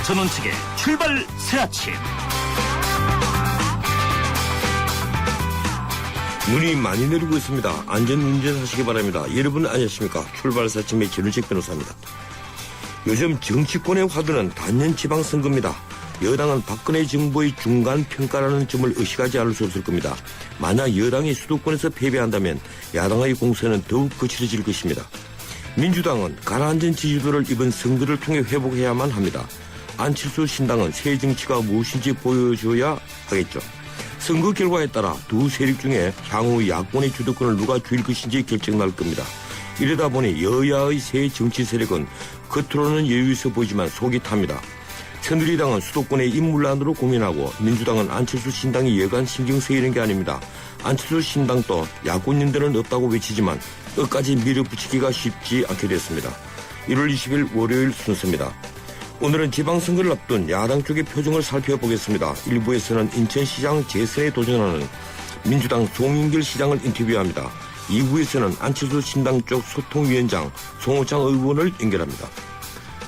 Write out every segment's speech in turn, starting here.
전원책의 출발 새 아침. 눈이 많이 내리고 있습니다. 안전운전하시기 바랍니다. 여러분 안녕하십니까. 출발 새 아침의 전원책 변호사입니다. 요즘 정치권의 화두는 단연 지방선거입니다. 여당은 박근혜 정부의 중간평가라는 점을 의식하지 않을 수 없을 겁니다. 만약 여당이 수도권에서 패배한다면 야당의 공세는 더욱 거칠어질 것입니다. 민주당은 가라앉은 지지도를 이번 선거를 통해 회복해야만 합니다. 안철수 신당은 새 정치가 무엇인지 보여줘야 하겠죠. 선거 결과에 따라 두 세력 중에 향후 야권의 주도권을 누가 쥘 것인지 결정날 겁니다. 이러다 보니 여야의 새 정치 세력은 겉으로는 여유 있어 보이지만 속이 탑니다. 새누리당은 수도권의 인물난으로 고민하고 민주당은 안철수 신당이 여간 신경 쓰이는 게 아닙니다. 안철수 신당도 야권인들은 없다고 외치지만 끝까지 밀어붙이기가 쉽지 않게 됐습니다. 1월 20일 월요일 순서입니다. 오늘은 지방선거를 앞둔 야당 쪽의 표정을 살펴보겠습니다. 1부에서는 인천시장 재선에 도전하는 민주당 송인길 시장을 인터뷰합니다. 2부에서는 안철수 신당 쪽 소통위원장 송호창 의원을 연결합니다.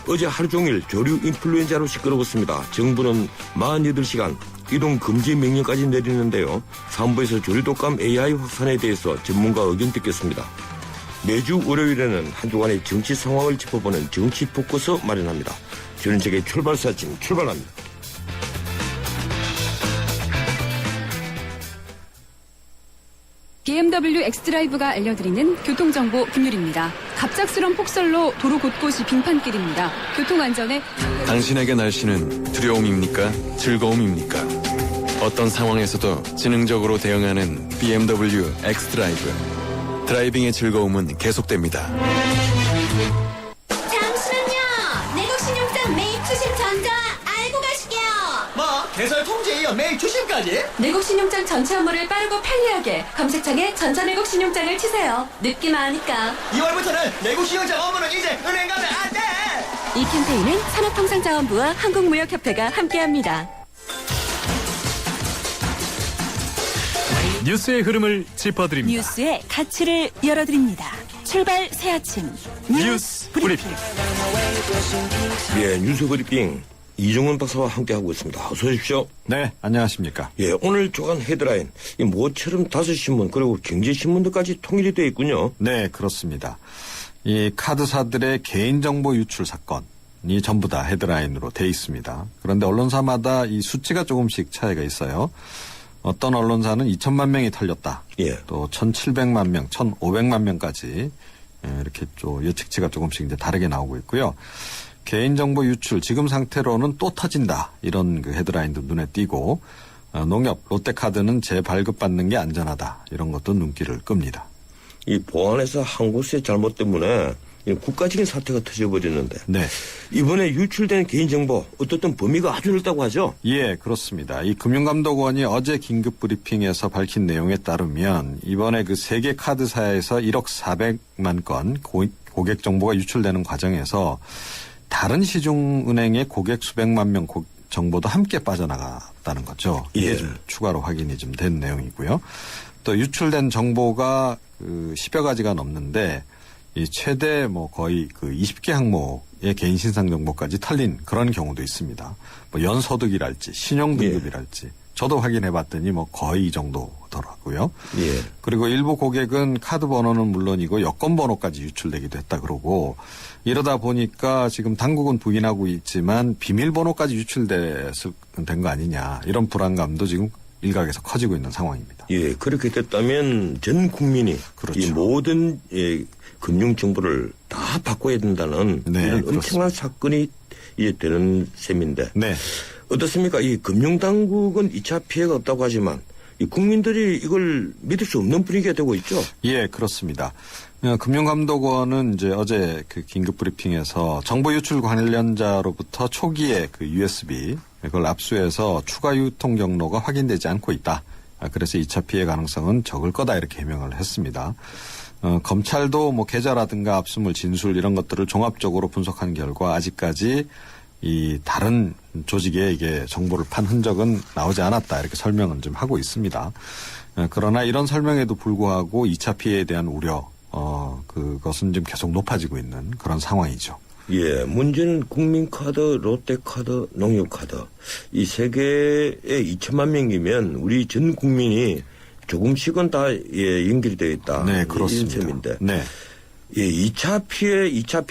어제 하루 종일 조류 인플루엔자로 시끄러웠습니다. 정부는 48시간 이동 금지 명령까지 내리는데요. 3부에서 조류독감 AI 확산에 대해서 전문가 의견 듣겠습니다. 매주 월요일에는 한 주간의 정치 상황을 짚어보는 정치 포커스 마련합니다. 전원책의 출발 새 아침 출발합니다. BMW 엑스드라이브가 알려드리는 교통정보 김유리입니다. 갑작스런 폭설로 도로 곳곳이 빙판길입니다. 교통안전에 당신에게 날씨는 두려움입니까? 즐거움입니까? 어떤 상황에서도 지능적으로 대응하는 BMW 엑스드라이브. 드라이빙의 즐거움은 계속됩니다. 잠시만요. 내국신용장 매입 추심 전자 알고 가시게요. 뭐 개설 통지 이어 매입 추심까지? 내국신용장 전체 업무를 빠르고 편리하게 검색창에 전자내국신용장을 치세요. 늦기만 하니까. 2월부터는 내국신용장 업무는 이제 은행 가면 안 돼. 이 캠페인은 산업통상자원부와 한국무역협회가 함께합니다. 뉴스의 흐름을 짚어드립니다. 뉴스의 가치를 열어드립니다. 출발 새 아침 뉴스 브리핑. 예, 뉴스 브리핑 이종훈 박사와 함께하고 있습니다. 어서 오십시오. 네, 안녕하십니까. 예, 오늘 조간 헤드라인 이 모처럼 다섯신문 그리고 경제신문들까지 통일이 되어 있군요. 네, 그렇습니다. 이 카드사들의 개인정보 유출 사건이 전부 다 헤드라인으로 돼 있습니다. 그런데 언론사마다 이 수치가 조금씩 차이가 있어요. 어떤 언론사는 2천만 명이 털렸다. 예. 또 1,700만 명, 1,500만 명까지 이렇게 좀 예측치가 조금씩 이제 다르게 나오고 있고요. 개인정보 유출 지금 상태로는 또 터진다. 이런 그 헤드라인도 눈에 띄고 농협, 롯데카드는 재발급받는 게 안전하다. 이런 것도 눈길을 끕니다. 이 보안에서 한 곳의 잘못 때문에 국가적인 사태가 터져버리는데 네. 이번에 유출된 개인정보 어떻든 범위가 아주 넓다고 하죠? 예, 그렇습니다. 이 금융감독원이 어제 긴급 브리핑에서 밝힌 내용에 따르면 이번에 그 세계 카드사에서 1억 400만 건 고객 정보가 유출되는 과정에서 다른 시중은행의 고객 수백만 명 정보도 함께 빠져나갔다는 거죠. 이게 예. 좀 추가로 확인이 좀 된 내용이고요. 또 유출된 정보가 그 10여 가지가 넘는데 이 최대 뭐 거의 그 20개 항목의 개인 신상 정보까지 털린 그런 경우도 있습니다. 뭐 연소득이랄지 신용등급이랄지 저도 확인해 봤더니 뭐 거의 이 정도더라고요. 예. 그리고 일부 고객은 카드 번호는 물론이고 여권 번호까지 유출되기도 했다 그러고 이러다 보니까 지금 당국은 부인하고 있지만 비밀번호까지 유출돼서 된 거 아니냐 이런 불안감도 지금 일각에서 커지고 있는 상황입니다. 예, 그렇게 됐다면 전 국민이 그렇죠. 이 모든 금융 정보를 다 바꿔야 된다는 네, 이런 그렇습니다. 엄청난 사건이 이제 되는 셈인데 네. 어떻습니까? 이 금융당국은 2차 피해가 없다고 하지만 이 국민들이 이걸 믿을 수 없는 분위기가 되고 있죠. 예, 그렇습니다. 금융감독원은 이제 어제 그 긴급 브리핑에서 정보 유출 관련자로부터 초기에 그 USB 그걸 압수해서 추가 유통 경로가 확인되지 않고 있다. 그래서 2차 피해 가능성은 적을 거다 이렇게 해명을 했습니다. 검찰도 뭐 계좌라든가 압수물 진술 이런 것들을 종합적으로 분석한 결과 아직까지 이 다른 조직에 이게 정보를 판 흔적은 나오지 않았다 이렇게 설명은 좀 하고 있습니다. 그러나 이런 설명에도 불구하고 2차 피해에 대한 우려 그것은 좀 계속 높아지고 있는 그런 상황이죠. 예, 문제는 국민카드, 롯데카드, 농협카드 이 세 개에 2천만 명이면 우리 전 국민이 조금씩은 다 연결이 되어 있다. 네, 그렇습니다. 이런 셈인데. 네. 예, 2차 피해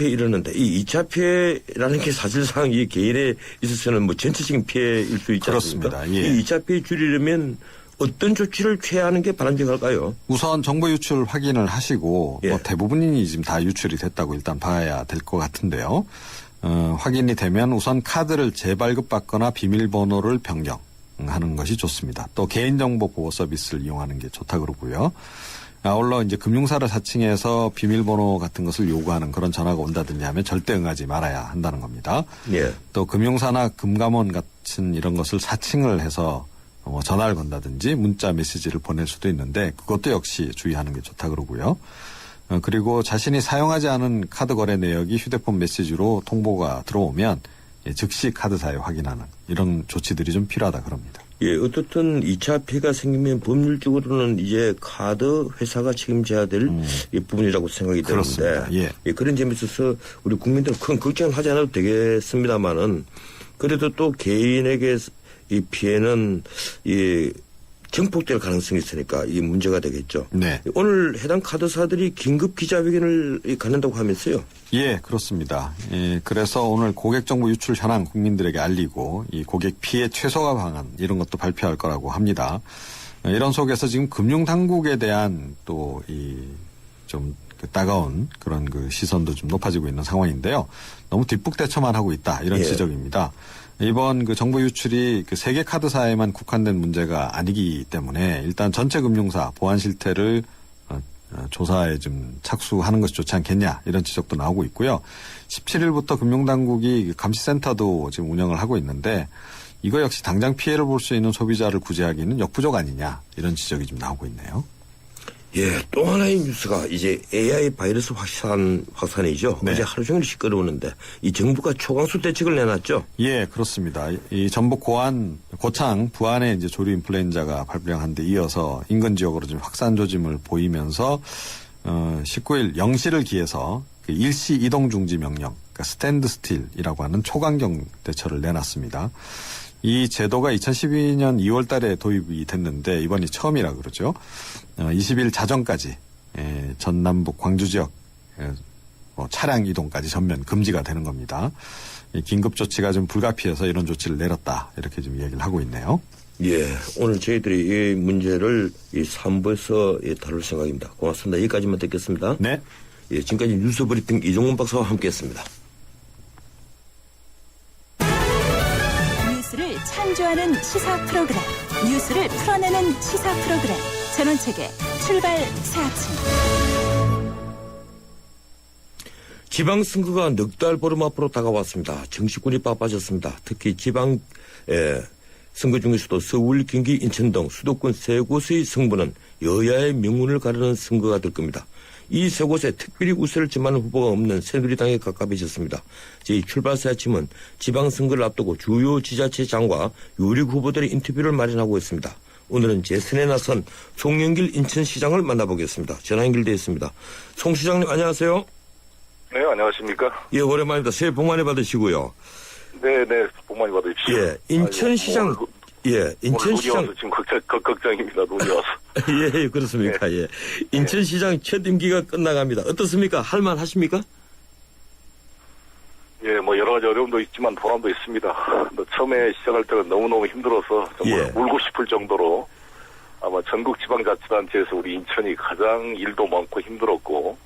이러는데 이 2차 피해라는 게 사실상 이 개인에 있어서는 뭐 전체적인 피해일 수 있지 않습니까? 그렇습니다. 예. 이 2차 피해 줄이려면 어떤 조치를 취하는 게 바람직할까요? 우선 정보 유출 확인을 하시고 예. 뭐 대부분이 지금 다 유출이 됐다고 일단 봐야 될 것 같은데요. 확인이 되면 우선 카드를 재발급받거나 비밀번호를 변경하는 것이 좋습니다. 또 개인정보 보호 서비스를 이용하는 게 좋다 그러고요. 아울러 이제 금융사를 사칭해서 비밀번호 같은 것을 요구하는 그런 전화가 온다든지 하면 절대 응하지 말아야 한다는 겁니다. 예. 또 금융사나 금감원 같은 이런 것을 사칭을 해서 뭐 전화를 건다든지 문자 메시지를 보낼 수도 있는데 그것도 역시 주의하는 게 좋다 그러고요. 그리고 자신이 사용하지 않은 카드 거래 내역이 휴대폰 메시지로 통보가 들어오면 즉시 카드사에 확인하는 이런 조치들이 좀 필요하다 그럽니다. 예, 어떻든 2차 피해가 생기면 법률적으로는 이제 카드 회사가 책임져야 될 이 부분이라고 생각이 그렇습니다. 드는데 예. 그런 점에 있어서 우리 국민들은 큰 걱정하지 않아도 되겠습니다만은 그래도 또 개인에게 이 피해는 이 증폭될 가능성이 있으니까 이 문제가 되겠죠. 네. 오늘 해당 카드사들이 긴급 기자회견을 갖는다고 하면서요. 예, 그렇습니다. 예, 그래서 오늘 고객 정보 유출 현황 국민들에게 알리고 이 고객 피해 최소화 방안 이런 것도 발표할 거라고 합니다. 이런 속에서 지금 금융당국에 대한 또 이 좀 따가운 그런 그 시선도 좀 높아지고 있는 상황인데요. 너무 뒷북대처만 하고 있다 이런 예. 지적입니다. 이번 그 정보 유출이 그 세계 카드사에만 국한된 문제가 아니기 때문에 일단 전체 금융사 보안 실태를 조사에 좀 착수하는 것이 좋지 않겠냐 이런 지적도 나오고 있고요. 17일부터 금융당국이 감시센터도 지금 운영을 하고 있는데 이거 역시 당장 피해를 볼 수 있는 소비자를 구제하기는 역부족 아니냐 이런 지적이 좀 나오고 있네요. 예, 또 하나의 뉴스가 이제 AI 바이러스 확산이죠. 네. 어제 하루 종일 시끄러우는데 이 정부가 초강수 대책을 내놨죠. 예, 그렇습니다. 이 전북 고창 부안에 이제 조류 인플루엔자가 발병한 데 이어서 인근 지역으로 좀 확산 조짐을 보이면서 19일 0시를 기해서 그 일시 이동 중지 명령, 그러니까 스탠드 스틸이라고 하는 초강경 대처를 내놨습니다. 이 제도가 2012년 2월 달에 도입이 됐는데 이번이 처음이라 그러죠. 20일 자정까지 전남북 광주 지역 차량 이동까지 전면 금지가 되는 겁니다. 긴급 조치가 좀 불가피해서 이런 조치를 내렸다. 이렇게 좀 얘기를 하고 있네요. 예, 오늘 저희들이 이 문제를 이 3부에서 다룰 생각입니다. 고맙습니다. 여기까지만 듣겠습니다. 네. 예, 지금까지 뉴스 브리핑 이종훈 박사와 함께했습니다. 뉴스를 창조하는 시사 프로그램, 뉴스를 풀어내는 시사 프로그램, 전원책의 출발 새 아침. 지방선거가 넉 달 보름 앞으로 다가왔습니다. 정치권이 바빠졌습니다. 특히 지방 선거 중에서도 서울, 경기, 인천 등 수도권 세 곳의 승부는 여야의 명운을 가르는 선거가 될 겁니다. 이 세 곳에 특별히 우세를 점하는 후보가 없는 새누리당에 가깝해졌습니다. 저희 출발새 아침은 지방선거를 앞두고 주요 지자체장과 유력 후보들의 인터뷰를 마련하고 있습니다. 오늘은 재선에 나선 송영길 인천시장을 만나보겠습니다. 전화 연결되어 있습니다. 송 시장님 안녕하세요. 네, 안녕하십니까. 예, 오랜만입니다. 새해 복 많이 받으시고요. 네, 복 많이 받으십시오. 예, 인천시장, 인천시장. 눈이 와서 지금 걱정입니다, 눈이 와서. 예, 그렇습니까. 네. 예. 인천시장 첫 임기가 끝나갑니다. 어떻습니까? 할만하십니까? 예, 여러 가지 어려움도 있지만 보람도 있습니다. 처음에 시작할 때는 너무너무 힘들어서 정말 울고 싶을 정도로 아마 전국 지방자치단체에서 우리 인천이 가장 일도 많고 힘들었고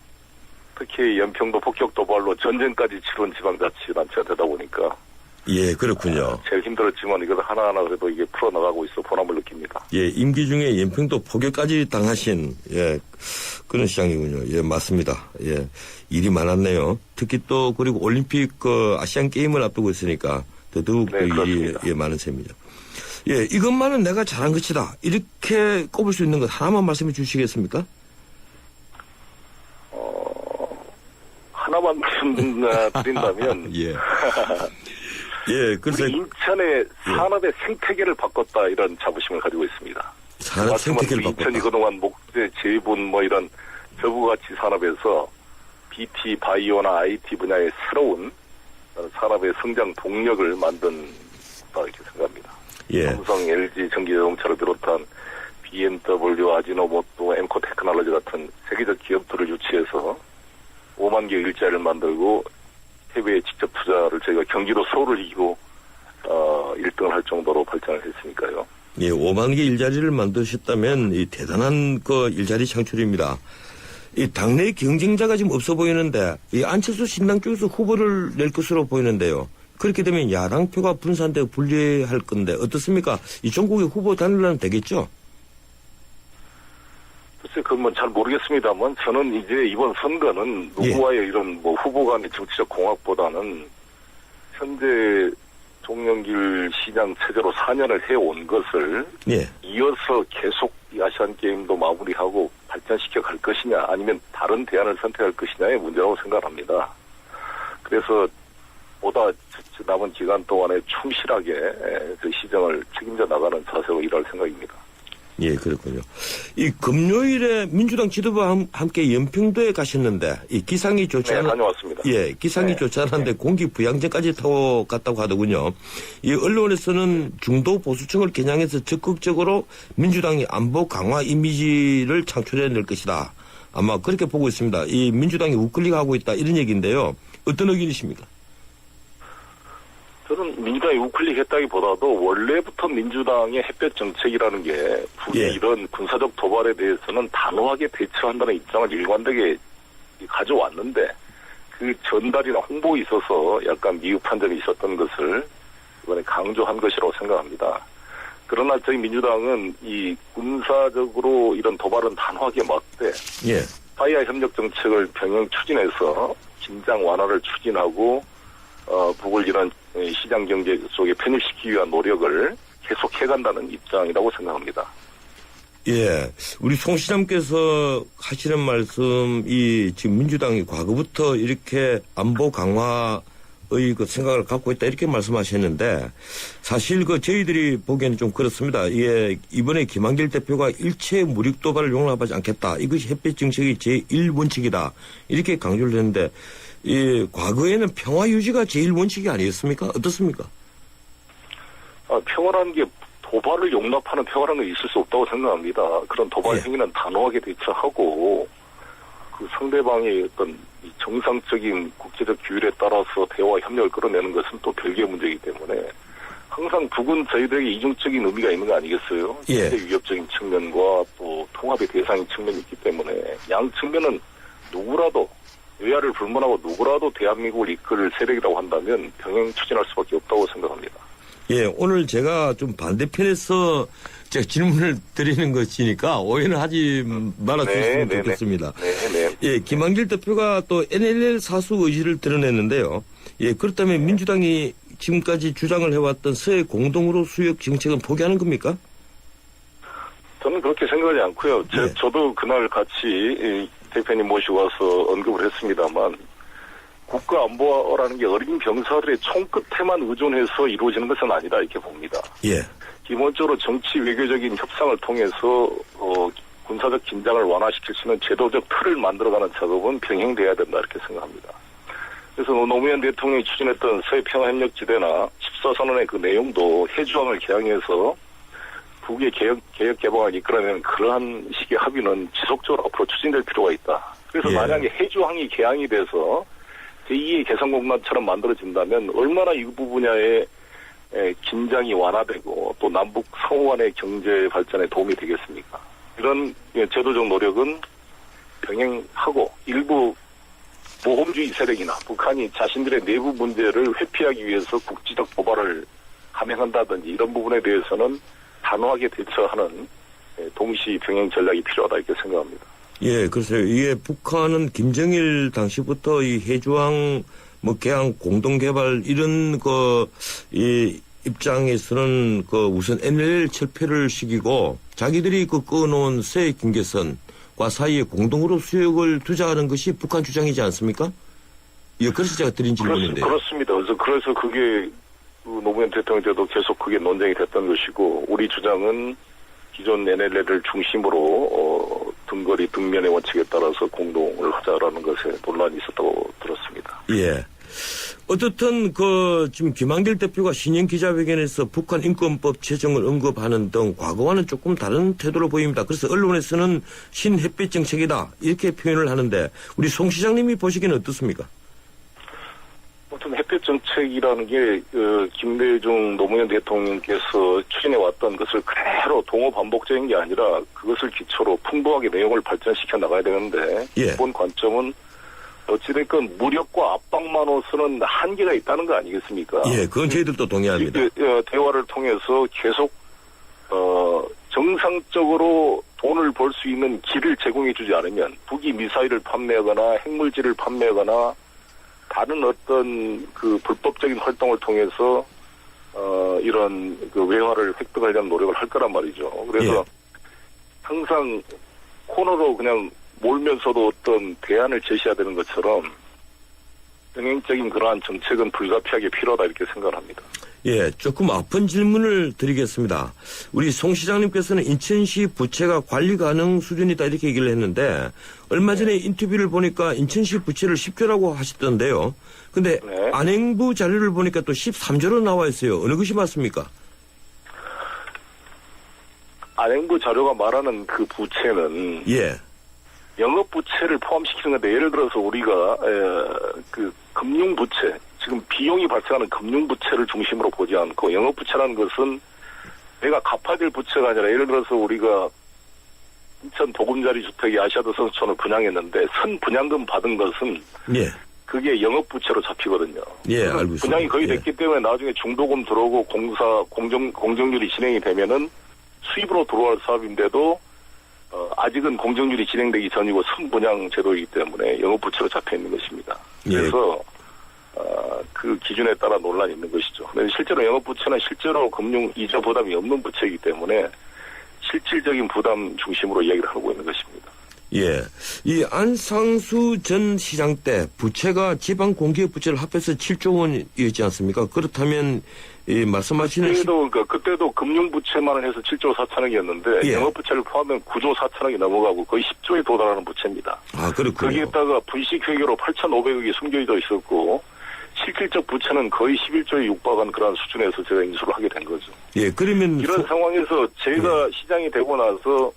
특히 연평도 폭격 도발로 전쟁까지 치른 지방자치단체가 되다 보니까 예, 그렇군요. 제일 힘들었지만 이걸 하나하나 그래도 이게 풀어나가고 있어 보람을 느낍니다. 예, 임기 중에 연평도 폭격까지 당하신, 그런 시장이군요. 예, 맞습니다. 예, 일이 많았네요. 특히 또, 그리고 올림픽, 아시안 게임을 앞두고 있으니까 더더욱 네, 일이 많은 셈이죠. 예, 이것만은 내가 잘한 것이다. 이렇게 꼽을 수 있는 것 하나만 말씀해 주시겠습니까? 하나만 말씀드린다면. 예. 예, 그래서 우리 인천의 산업의 생태계를 바꿨다 이런 자부심을 가지고 있습니다. 산업 생태계를 바꿨다. 인천이 그동안 목재, 제분 이런 저부가치 산업에서 BT, 바이오나 IT 분야의 새로운 산업의 성장 동력을 만든다 이렇게 생각합니다. 예. 삼성, LG 전기자동차를 비롯한 BMW, 아지노모토, 엠코 테크놀로지 같은 세계적 기업들을 유치해서 5만 개 일자리를 만들고 해외에 직접 투자를 저희가 경기도 서울을 이기고 1등을 할 정도로 발전을 했으니까요. 예, 5만 개 일자리를 만드셨다면 이 대단한 그 일자리 창출입니다. 이 당내 경쟁자가 지금 없어 보이는데 이 안철수 신당 쪽에서 후보를 낼 것으로 보이는데요. 그렇게 되면 야당표가 분산되고 분리할 건데 어떻습니까? 이 전국의 후보 단일화는 되겠죠? 글쎄, 그건 뭐 잘 모르겠습니다만 저는 이제 이번 선거는 누구와의 이런 뭐 후보 간의 정치적 공학보다는 현재 송영길 시장 체제로 4년을 해온 것을 예. 이어서 계속 이 아시안게임도 마무리하고 발전시켜 갈 것이냐 아니면 다른 대안을 선택할 것이냐의 문제라고 생각합니다. 그래서 보다 남은 기간 동안에 충실하게 그 시정을 책임져 나가는 자세로 일할 생각입니다. 예, 그렇군요. 이 금요일에 민주당 지도부와 함께 연평도에 가셨는데 이 기상이 좋지 않은 다녀왔습니다. 예, 기상이 좋지 않았는데 공기 부양제까지 타고 갔다고 하더군요. 이 언론에서는 중도 보수층을 겨냥해서 적극적으로 민주당이 안보 강화 이미지를 창출해낼 것이다. 아마 그렇게 보고 있습니다. 이 민주당이 우클릭하고 있다 이런 얘기인데요. 어떤 의견이십니까? 저는 민주당이 우클릭했다기보다도 원래부터 민주당의 햇볕 정책이라는 게 북의 예. 이런 군사적 도발에 대해서는 단호하게 대처한다는 입장을 일관되게 가져왔는데 그 전달이나 홍보에 있어서 약간 미흡한 점이 있었던 것을 이번에 강조한 것이라고 생각합니다. 그러나 저희 민주당은 이 군사적으로 이런 도발은 단호하게 막되 예. 사이아 협력 정책을 병행 추진해서 긴장 완화를 추진하고 북을 이런 시장 경제 속에 편입시키기 위한 노력을 계속 해간다는 입장이라고 생각합니다. 예, 우리 송 시장께서 하시는 말씀이 지금 민주당이 과거부터 이렇게 안보 강화의 그 생각을 갖고 있다 이렇게 말씀하셨는데 사실 그 저희들이 보기에는 좀 그렇습니다. 예, 이번에 김한길 대표가 일체 무력 도발을 용납하지 않겠다. 이것이 햇볕 정책의 제1원칙이다. 이렇게 강조를 했는데 이 과거에는 평화 유지가 제1원칙이 아니었습니까? 어떻습니까? 평화라는 게 도발을 용납하는 평화라는 게 있을 수 없다고 생각합니다. 그런 도발 행위는 단호하게 대처하고 그 상대방의 어떤 정상적인 국제적 규율에 따라서 대화 협력을 끌어내는 것은 또 별개의 문제이기 때문에 항상 북은 저희들에게 이중적인 의미가 있는 거 아니겠어요? 예. 위협적인 측면과 또 통합의 대상인 측면이 있기 때문에 양 측면은 누구라도 여야를 불문하고 누구라도 대한민국을 이끌 세력이라고 한다면 병행 추진할 수밖에 없다고 생각합니다. 예, 오늘 제가 좀 반대편에서 제가 질문을 드리는 것이니까 오해는 하지 말아주시면 좋겠습니다. 네. 예, 김한길 대표가 또 NLL 사수 의지를 드러냈는데요. 예, 그렇다면 민주당이 지금까지 주장을 해왔던 서해 공동으로 수역 정책은 포기하는 겁니까? 저는 그렇게 생각하지 않고요. 네. 저도 그날 같이 대표님 모시고 와서 언급을 했습니다만 국가안보라는 게 어린 병사들의 총끝에만 의존해서 이루어지는 것은 아니다 이렇게 봅니다. 예. 기본적으로 정치 외교적인 협상을 통해서 군사적 긴장을 완화시킬 수 있는 제도적 틀을 만들어가는 작업은 병행돼야 된다 이렇게 생각합니다. 그래서 노무현 대통령이 추진했던 서해평화협력지대나 14선언의 그 내용도 해주항을 개항해서 북의 개혁 개방을 이끌어내는 그러한 식의 합의는 지속적으로 앞으로 추진될 필요가 있다. 그래서 예. 만약에 해주항이 개항이 돼서 제2의 개성공단처럼 만들어진다면 얼마나 이 부분야의 긴장이 완화되고 또 남북 상호 간의 경제 발전에 도움이 되겠습니까? 이런 제도적 노력은 병행하고 일부 모험주의 세력이나 북한이 자신들의 내부 문제를 회피하기 위해서 국지적 도발을 감행한다든지 이런 부분에 대해서는 단호하게 대처하는 동시 병행 전략이 필요하다 이렇게 생각합니다. 예, 글쎄요. 이게 북한은 김정일 당시부터 이 해주항, 개항, 공동개발, 이런 이 입장에서는 우선 NLL 철폐를 시키고 자기들이 꺼놓은 서해 경계선과 사이에 공동으로 수역을 투자하는 것이 북한 주장이지 않습니까? 예, 그래서 제가 드린 질문인데요. 그렇습니다. 그래서 그게 노무현 대통령 때도 계속 그게 논쟁이 됐던 것이고 우리 주장은 기존 NLL을 중심으로 등거리 등면의 원칙에 따라서 공동을 하자라는 것에 논란이 있었다고 들었습니다. 예. 어떻든 지금 김한길 대표가 신년 기자회견에서 북한 인권법 제정을 언급하는 등 과거와는 조금 다른 태도로 보입니다. 그래서 언론에서는 신햇빛 정책이다 이렇게 표현을 하는데 우리 송 시장님이 보시기에는 어떻습니까? 아무튼 햇볕 정책이라는 게 김대중 노무현 대통령께서 추진해 왔던 것을 그대로 동호 반복적인 게 아니라 그것을 기초로 풍부하게 내용을 발전시켜 나가야 되는데 이번 관점은 어찌됐건 무력과 압박만으로서는 한계가 있다는 거 아니겠습니까? 예, 그건 저희들도 동의합니다. 대화를 통해서 계속 정상적으로 돈을 벌 수 있는 길을 제공해주지 않으면 북이 미사일을 판매하거나 핵물질을 판매하거나 다른 어떤 그 불법적인 활동을 통해서 이런 그 외화를 획득하려는 노력을 할 거란 말이죠. 그래서 항상 코너로 그냥 몰면서도 어떤 대안을 제시해야 되는 것처럼 병행적인 그러한 정책은 불가피하게 필요하다 이렇게 생각을 합니다. 예, 조금 아픈 질문을 드리겠습니다. 우리 송 시장님께서는 인천시 부채가 관리 가능 수준이다 이렇게 얘기를 했는데 얼마 전에 인터뷰를 보니까 인천시 부채를 10조라고 하셨던데요. 근데 안행부 자료를 보니까 또 13조로 나와 있어요. 어느 것이 맞습니까? 안행부 자료가 말하는 그 부채는 영업 부채를 포함시키는 건데 예를 들어서 우리가 그 금융 부채 지금 비용이 발생하는 금융 부채를 중심으로 보지 않고 영업 부채라는 것은 내가 갚아야 될 부채가 아니라 예를 들어서 우리가 인천 보금자리 주택이 아시아드 선수촌을 분양했는데 선분양금 받은 것은 그게 영업 부채로 잡히거든요. 예, 알고 있습니다. 분양이 거의 됐기 때문에 나중에 중도금 들어오고 공정률이 진행이 되면은 수입으로 들어갈 사업인데도 아직은 공정률이 진행되기 전이고 선분양 제도이기 때문에 영업부채로 잡혀 있는 것입니다. 그래서 그 기준에 따라 논란이 있는 것이죠. 실제로 영업부채는 실제로 금융 이자 부담이 없는 부채이기 때문에 실질적인 부담 중심으로 이야기를 하고 있는 것입니다. 예, 이 안상수 전 시장 때 부채가 지방 공기업 부채를 합해서 7조 원이었지 않습니까? 그렇다면 이 말씀하시는 그때도 금융 부채만 해서 7조 4천억이었는데 영업 부채를 포함하면 9조 4천억이 넘어가고 거의 10조에 도달하는 부채입니다. 아, 그렇군요. 거기에다가 분식 회계로 8,500억이 숨겨져 있었고 실질적 부채는 거의 11조에 육박한 그런 수준에서 제가 인수를 하게 된 거죠. 예, 그러면 이런 상황에서 제가 시장이 되고 나서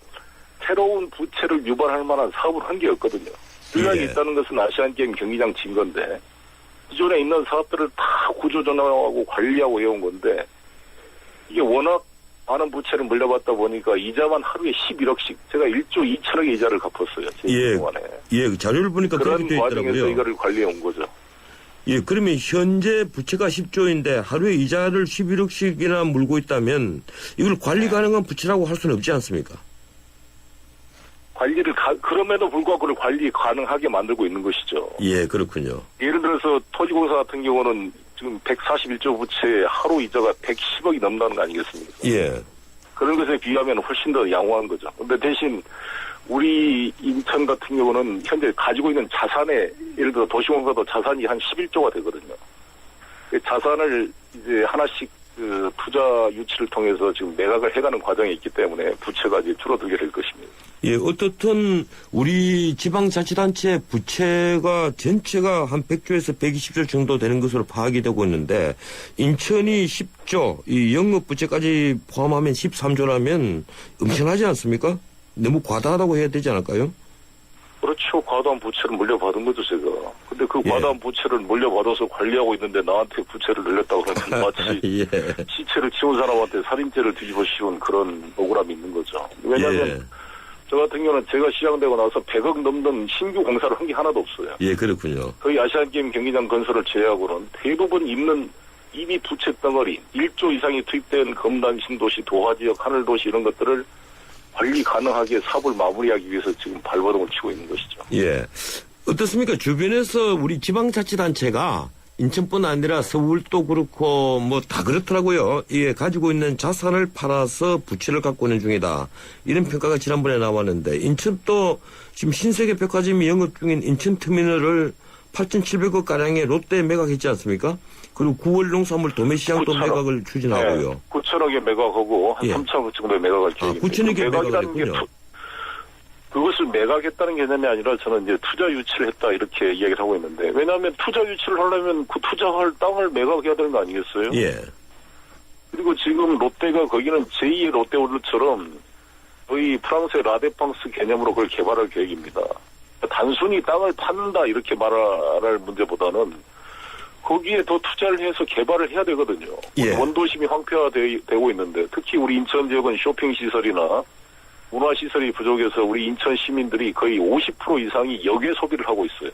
새로운 부채를 유발할 만한 사업을 한 게 없거든요. 연락이 있다는 것은 아시안게임 경기장 진 건데 기존에 있는 사업들을 다 구조조정하고 관리하고 해온 건데 이게 워낙 많은 부채를 물려받다 보니까 이자만 하루에 11억씩 제가 1조 2천억의 이자를 갚았어요. 제 동안에. 예, 자료를 보니까 그렇게 되어 그런 있더라고요. 과정에서 이거를 관리해 온 거죠. 예, 그러면 현재 부채가 10조인데 하루에 이자를 11억씩이나 물고 있다면 이걸 관리 가능한 부채라고 할 수는 없지 않습니까? 그럼에도 불구하고 그걸 관리 가능하게 만들고 있는 것이죠. 예, 그렇군요. 예를 들어서 토지공사 같은 경우는 지금 141조 부채에 하루 이자가 110억이 넘는다는 거 아니겠습니까? 예. 그런 것에 비하면 훨씬 더 양호한 거죠. 근데 대신 우리 인천 같은 경우는 현재 가지고 있는 자산에 예를 들어 도시공사도 자산이 한 11조가 되거든요. 그 자산을 이제 하나씩 그 투자 유치를 통해서 지금 매각을 해가는 과정에 있기 때문에 부채가 이제 줄어들게 될 것입니다. 예, 어떻든 우리 지방자치단체 부채가 전체가 한 100조에서 120조 정도 되는 것으로 파악이 되고 있는데 인천이 10조, 이 영업부채까지 포함하면 13조라면 엄청나지 않습니까? 너무 과다하다고 해야 되지 않을까요? 그렇죠. 과다한 부채를 물려받은 거죠, 제가. 근데 그 과다한 부채를 물려받아서 관리하고 있는데 나한테 부채를 늘렸다고 그러면 마치 시체를 치운 사람한테 살인죄를 뒤집어 씌운 그런 억울함이 있는 거죠. 왜냐하면 저 같은 경우는 제가 시장되고 나서 100억 넘는 신규 공사를 한 게 하나도 없어요. 예, 그렇군요. 거의 아시안게임 경기장 건설을 제외하고는 대부분 있는 이미 부채 덩어리 1조 이상이 투입된 검단 신도시, 도화지역, 하늘도시 이런 것들을 관리 가능하게 사업을 마무리하기 위해서 지금 발버둥을 치고 있는 것이죠. 예. 어떻습니까? 주변에서 우리 지방자치단체가 인천뿐 아니라 서울도 그렇고 뭐 다 그렇더라고요. 예, 가지고 있는 자산을 팔아서 부채를 갖고 있는 중이다. 이런 평가가 지난번에 나왔는데 인천도 지금 신세계 백화점이 영업 중인 인천터미널을 8,700억 가량의 롯데에 매각했지 않습니까? 그리고 9월 농산물 도매시장도 매각을 추진하고요. 9천억에 매각하고 한 3천억 정도에 매각할 계획입니다. 9천억에 매각을 했군요. 그것을 매각했다는 개념이 아니라 저는 이제 투자 유치를 했다 이렇게 이야기를 하고 있는데, 왜냐하면 투자 유치를 하려면 그 투자할 땅을 매각해야 되는 거 아니겠어요? 예. 그리고 지금 롯데가 거기는 제2의 롯데월드처럼 거의 프랑스의 라데팡스 개념으로 그걸 개발할 계획입니다. 단순히 땅을 판다 이렇게 말할 문제보다는 거기에 더 투자를 해서 개발을 해야 되거든요. 예. 원도심이 황폐화되고 있는데, 특히 우리 인천 지역은 쇼핑시설이나 문화시설이 부족해서 우리 인천 시민들이 거의 50% 이상이 역외 소비를 하고 있어요.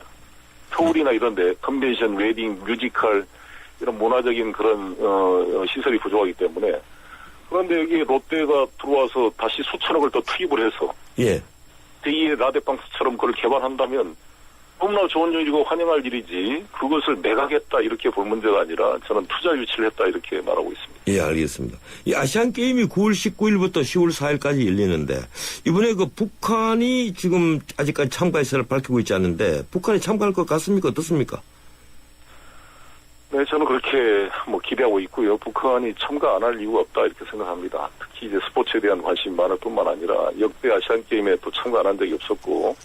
서울이나 이런데 컨벤션, 웨딩, 뮤지컬 이런 문화적인 그런 시설이 부족하기 때문에. 그런데 여기 롯데가 들어와서 다시 수천억을 더 투입을 해서 예. 제2의 라데팡스처럼 그걸 개발한다면 너무나 좋은 일이고 환영할 일이지, 그것을 매각했다 이렇게 볼 문제가 아니라 저는 투자 유치를 했다 이렇게 말하고 있습니다. 예, 알겠습니다. 이 아시안게임이 9월 19일부터 10월 4일까지 열리는데, 이번에 그 북한이 지금 아직까지 참가 의사를 밝히고 있지 않는데, 북한이 참가할 것 같습니까? 어떻습니까? 네, 저는 그렇게 기대하고 있고요. 북한이 참가 안 할 이유가 없다 이렇게 생각합니다. 특히 이제 스포츠에 대한 관심이 많을 뿐만 아니라 역대 아시안게임에 또 참가 안 한 적이 없었고,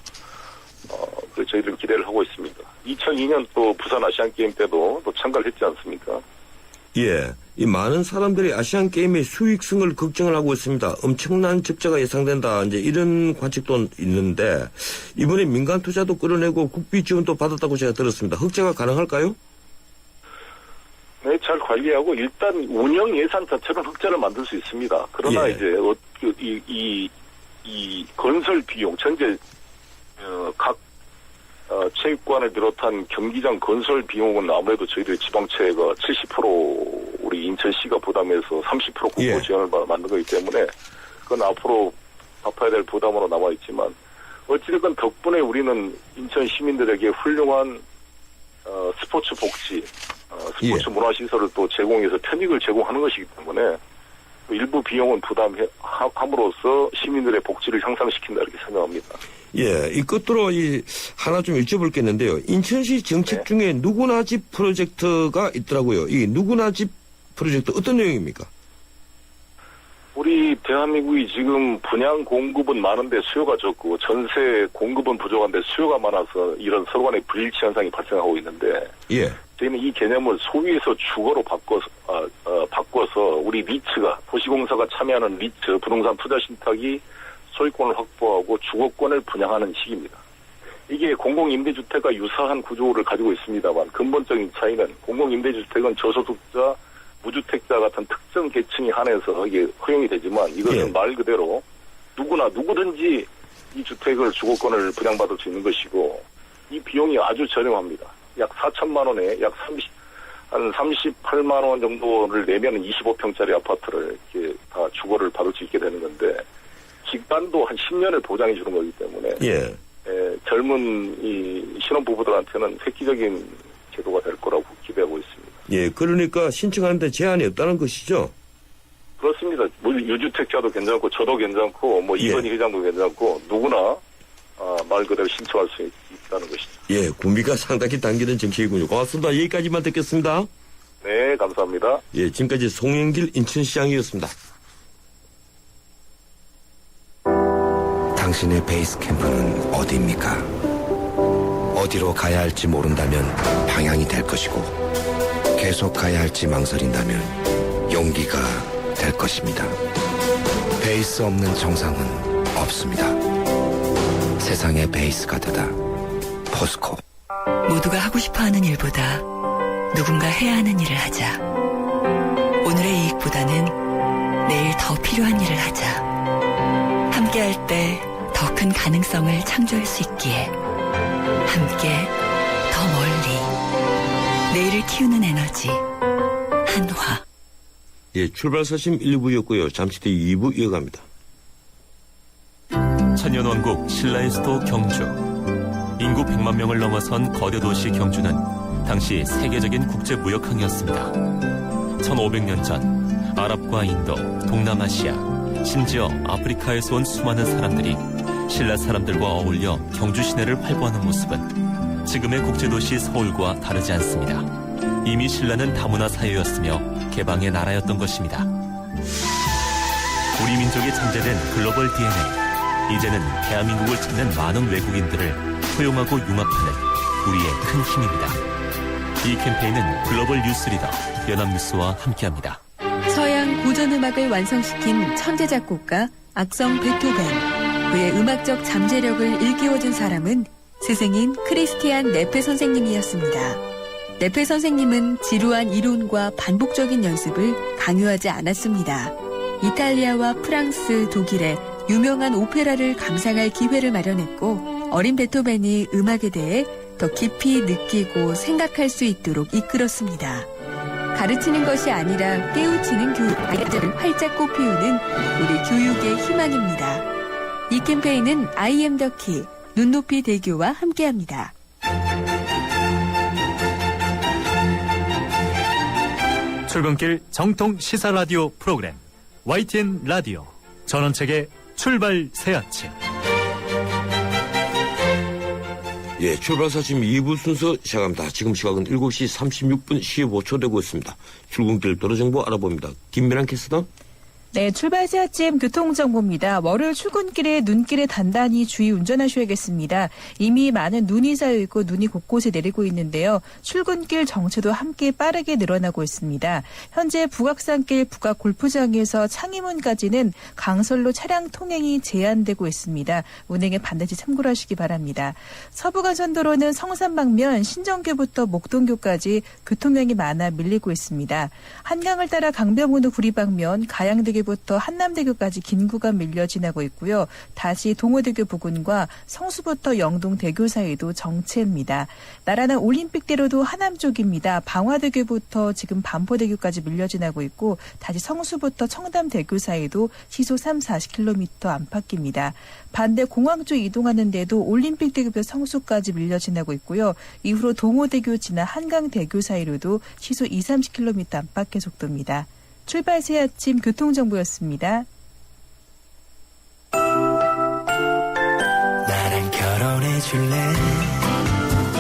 그래서 저희들은 기대를 하고 있습니다. 2002년 또 부산 아시안게임 때도 또 참가를 했지 않습니까? 예. 이 많은 사람들이 아시안게임의 수익성을 걱정을 하고 있습니다. 엄청난 적자가 예상된다. 이제 이런 관측도 있는데, 이번에 민간 투자도 끌어내고 국비 지원도 받았다고 제가 들었습니다. 흑자가 가능할까요? 네, 잘 관리하고 일단 운영 예산 자체는 흑자를 만들 수 있습니다. 그러나 예. 이제 이 건설 비용, 전체 각 체육관을 비롯한 경기장 건설 비용은 아무래도 저희들의 지방채가 70% 우리 인천시가 부담해서 30% 국고 예. 지원을 만든 거기 때문에 그건 앞으로 갚아야 될 부담으로 남아있지만, 어찌됐건 덕분에 우리는 인천 시민들에게 훌륭한 스포츠 복지, 스포츠 예. 문화시설을 또 제공해서 편익을 제공하는 것이기 때문에 일부 비용은 부담함으로써 시민들의 복지를 향상시킨다 이렇게 생각합니다. 예, 이 끝으로 하나 좀 여쭤볼 게 있는데요. 인천시 정책 중에 누구나 집 프로젝트가 있더라고요. 이 누구나 집 프로젝트 어떤 내용입니까? 우리 대한민국이 지금 분양 공급은 많은데 수요가 적고 전세 공급은 부족한데 수요가 많아서 이런 서로 간의 불일치 현상이 발생하고 있는데, 예. 저희는 이 개념을 소위에서 주거로 바꿔서 우리 리츠가, 도시공사가 참여하는 리츠, 부동산 투자 신탁이 소유권을 확보하고 주거권을 분양하는 식입니다. 이게 공공임대주택과 유사한 구조를 가지고 있습니다만, 근본적인 차이는 공공임대주택은 저소득자, 무주택자 같은 특정 계층이 한해서 이게 허용이 되지만, 이것은 예. 말 그대로 누구든지 이 주택을 주거권을 분양받을 수 있는 것이고, 이 비용이 아주 저렴합니다. 약 4천만 원에 한 38만 원 정도를 내면 25평짜리 아파트를 이렇게 다 주거를 받을 수 있게 되는 건데, 기간도 한 10년을 보장해 주는 거기 때문에 예. 젊은 이 신혼부부들한테는 획기적인 제도가 될 거라고 기대하고 있습니다. 예, 그러니까 신청하는데 제한이 없다는 것이죠? 그렇습니다. 유주택자도 괜찮고 저도 괜찮고 이건희 회장도 괜찮고 누구나 말 그대로 신청할 수 있다는 것이죠. 예, 구미가 상당히 당기는 정책이군요. 고맙습니다. 여기까지만 듣겠습니다. 네, 감사합니다. 예, 지금까지 송영길 인천시장이었습니다. 당신의 베이스 캠프는 어디입니까? 어디로 가야 할지 모른다면 방향이 될 것이고, 계속 가야 할지 망설인다면 용기가 될 것입니다. 베이스 없는 정상은 없습니다. 세상의 베이스가 되다. 포스코. 모두가 하고 싶어하는 일보다 누군가 해야 하는 일을 하자. 오늘의 이익보다는 내일 더 필요한 일을 하자. 함께 할 때 더 큰 가능성을 창조할 수 있기에 함께 더 멀리 내일을 키우는 에너지 한화. 예, 출발사심 1부였고요. 잠시 뒤 2부 이어갑니다. 천년왕국 신라의 수도 경주. 인구 100만 명을 넘어선 거대 도시 경주는 당시 세계적인 국제무역항이었습니다. 1500년 전 아랍과 인도, 동남아시아, 심지어 아프리카에서 온 수많은 사람들이 신라 사람들과 어울려 경주 시내를 활보하는 모습은 지금의 국제도시 서울과 다르지 않습니다. 이미 신라는 다문화 사회였으며 개방의 나라였던 것입니다. 우리 민족이 잠재된 글로벌 DNA. 이제는 대한민국을 찾는 많은 외국인들을 포용하고 융합하는 우리의 큰 힘입니다. 이 캠페인은 글로벌 뉴스리더 연합뉴스와 함께합니다. 서양 고전음악을 완성시킨 천재 작곡가 악성 베토벤. 그의 음악적 잠재력을 일깨워준 사람은 스승인 크리스티안 네페 선생님이었습니다. 네페 선생님은 지루한 이론과 반복적인 연습을 강요하지 않았습니다. 이탈리아와 프랑스, 독일의 유명한 오페라를 감상할 기회를 마련했고 어린 베토벤이 음악에 대해 더 깊이 느끼고 생각할 수 있도록 이끌었습니다. 가르치는 것이 아니라 깨우치는 교육, 아이들을 활짝 꽃피우는 우리 교육의 희망입니다. 이 캠페인은 I am the key, 눈높이 대교와 함께합니다. 출근길 정통 시사 라디오 프로그램 YTN 라디오 전원책의 출발 새 아침. 예, 출발사 아침 2부 순서 시작합니다. 지금 시각은 7시 36분 15초 되고 있습니다. 출근길 도로정보 알아봅니다. 김민환 캐스터. 네, 출발새 아침 교통정보입니다. 월요일 출근길에 눈길에 단단히 주의 운전하셔야겠습니다. 이미 많은 눈이 쌓여있고 눈이 곳곳에 내리고 있는데요. 출근길 정체도 함께 빠르게 늘어나고 있습니다. 현재 북악산길 북악골프장에서 창의문까지는 강설로 차량 통행이 제한되고 있습니다. 운행에 반드시 참고를 하시기 바랍니다. 서부간선도로는 성산 방면 신정교부터 목동교까지 교통량이 많아 밀리고 있습니다. 한강을 따라 강변북로 구리 방면 가양대교 부터 한남대교까지 긴 구간 밀려 지나고 있고요. 다시 동호대교 부근과 성수부터 영동대교 사이도 정체입니다. 나란한 올림픽대로도 하남 쪽입니다. 방화대교부터 지금 반포대교까지 밀려 지나고 있고 다시 성수부터 청담대교 사이도 시속 30-40km 안팎입니다. 반대 공항 쪽 이동하는데도 올림픽대교부터 성수까지 밀려 지나고 있고요. 이후로 동호대교 지나 한강대교 사이로도 시속 20-30km 안팎의 속도입니다. 출발 새 아침 교통정보였습니다. 나랑 결혼해줄래?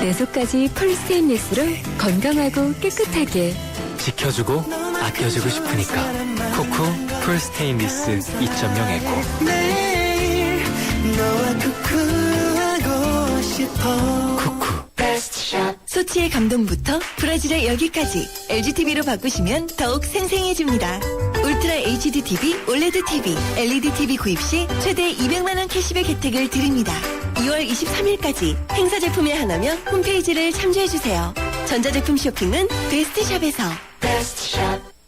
내 속까지 풀 스테인리스로 건강하고 깨끗하게 지켜주고 아껴주고 싶으니까 쿠쿠 풀 스테인리스 2.0 에코. 매일 너와 쿠쿠하고 싶어. 쿠쿠 소치의 감동부터 브라질의 열기까지 LGTV로 바꾸시면 더욱 생생해집니다. 울트라 HD TV, OLED TV, LED TV 구입 시 최대 200만 원 캐시백 혜택을 드립니다. 2월 23일까지 행사 제품에 한하면 홈페이지를 참조해주세요. 전자제품 쇼핑은 베스트샵에서. 베스트샵.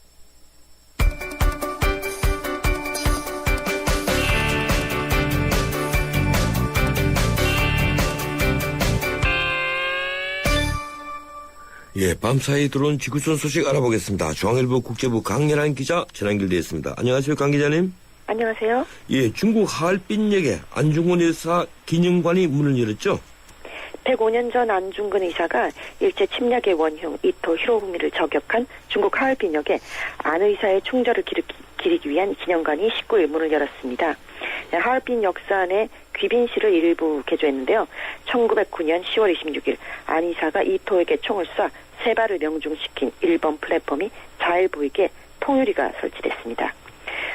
예, 밤사이 들어온 지구촌 소식 알아보겠습니다. 중앙일보 국제부 강예란 기자 전화 연결되어 있습니다. 안녕하세요, 강 기자님. 안녕하세요. 예, 중국 하얼빈역에 안중근 의사 기념관이 문을 열었죠? 105년 전 안중근 의사가 일제 침략의 원흉 이토 히로부미를 저격한 중국 하얼빈역에 안 의사의 충절을 기리기 위한 기념관이 19일 문을 열었습니다. 하얼빈 역사안에 귀빈실을 일부 개조했는데요. 1909년 10월 26일 안 의사가 이토에게 총을 쏴 세 발을 명중시킨 1번 플랫폼이 잘 보이게 통유리가 설치됐습니다.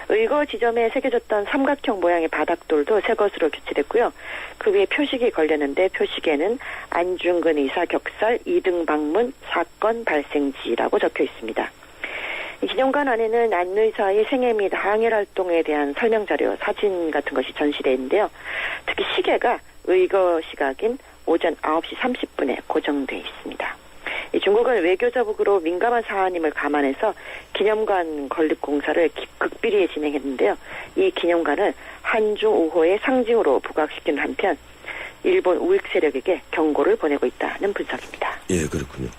의거 지점에 새겨졌던 삼각형 모양의 바닥돌도 새 것으로 교체됐고요. 그 위에 표식이 걸렸는데 표식에는 안중근 의사 격살 2등 방문 사건 발생지라고 적혀 있습니다. 이 기념관 안에는 안 의사의 생애 및 항일 활동에 대한 설명 자료, 사진 같은 것이 전시되어 있는데요. 특히 시계가 의거 시각인 오전 9시 30분에 고정되어 있습니다. 중국은 외교자복으로 민감한 사안임을 감안해서 기념관 건립 공사를 극비리에 진행했는데요. 이 기념관을 한중 우호의 상징으로 부각시키는 한편 일본 우익 세력에게 경고를 보내고 있다는 분석입니다. 예, 그렇군요.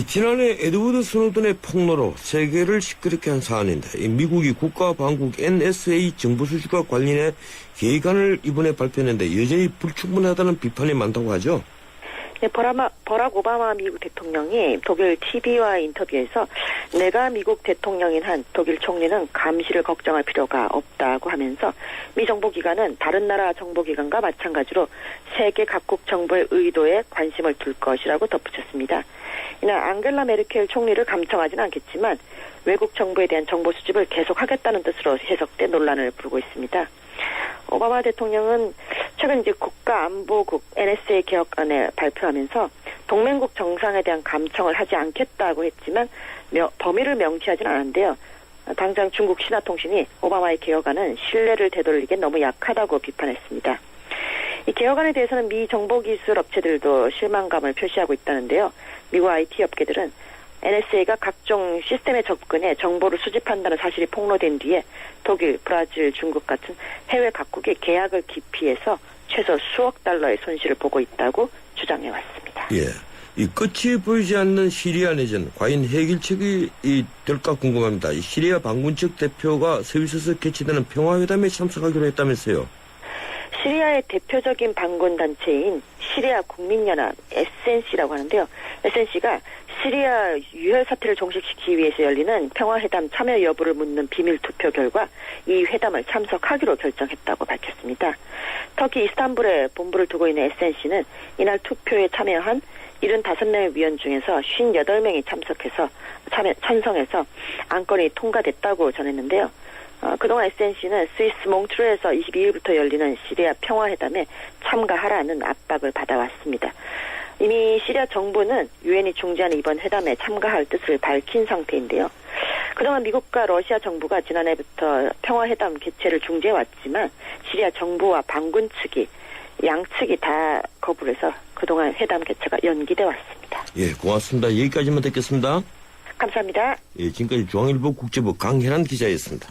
지난해 에드워드 스노든의 폭로로 세계를 시끄럽게 한 사안인데 미국이 국가방국 NSA 정보 수집과 관련해 계획안을 이번에 발표했는데 여전히 불충분하다는 비판이 많다고 하죠. 네, 버락 오바마 미국 대통령이 독일 TV와 인터뷰에서 내가 미국 대통령인 한 독일 총리는 감시를 걱정할 필요가 없다고 하면서 미 정보기관은 다른 나라 정보기관과 마찬가지로 세계 각국 정보의 의도에 관심을 둘 것이라고 덧붙였습니다. 이날 앙겔라 메르켈 총리를 감청하지는 않겠지만 외국 정보에 대한 정보 수집을 계속하겠다는 뜻으로 해석돼 논란을 부르고 있습니다. 오바마 대통령은 최근 이제 국가안보국 NSA 개혁안을 발표하면서 동맹국 정상에 대한 감청을 하지 않겠다고 했지만 범위를 명시하진 않았는데요. 당장 중국 신화통신이 오바마의 개혁안은 신뢰를 되돌리기엔 너무 약하다고 비판했습니다. 이 개혁안에 대해서는 미 정보기술 업체들도 실망감을 표시하고 있다는데요. 미국 IT 업계들은 NSA가 각종 시스템에 접근해 정보를 수집한다는 사실이 폭로된 뒤에 독일, 브라질, 중국 같은 해외 각국의 계약을 기피해서 최소 수억 달러의 손실을 보고 있다고 주장해왔습니다. 예. 이 끝이 보이지 않는 시리아 내전, 과연 해결책이 될까 궁금합니다. 이 시리아 반군 측 대표가 스위스에서 개최되는 평화회담에 참석하기로 했다면서요. 시리아의 대표적인 반군 단체인 시리아 국민연합 SNC라고 하는데요. SNC가 시리아 유혈 사태를 종식시키기 위해서 열리는 평화회담 참여 여부를 묻는 비밀 투표 결과 이 회담을 참석하기로 결정했다고 밝혔습니다. 터키 이스탄불에 본부를 두고 있는 SNC는 이날 투표에 참여한 75명의 위원 중에서 58명이 찬성해서 안건이 통과됐다고 전했는데요. 그동안 SNC는 스위스 몽트르에서 22일부터 열리는 시리아 평화회담에 참가하라는 압박을 받아왔습니다. 이미 시리아 정부는 유엔이 중재하는 이번 회담에 참가할 뜻을 밝힌 상태인데요. 그동안 미국과 러시아 정부가 지난해부터 평화회담 개최를 중재해왔지만 시리아 정부와 반군 측이 양측이 다 거부를 해서 그동안 회담 개최가 연기돼 왔습니다. 예, 고맙습니다. 여기까지만 듣겠습니다. 감사합니다. 예, 지금까지 중앙일보 국제부 강혜란 기자였습니다.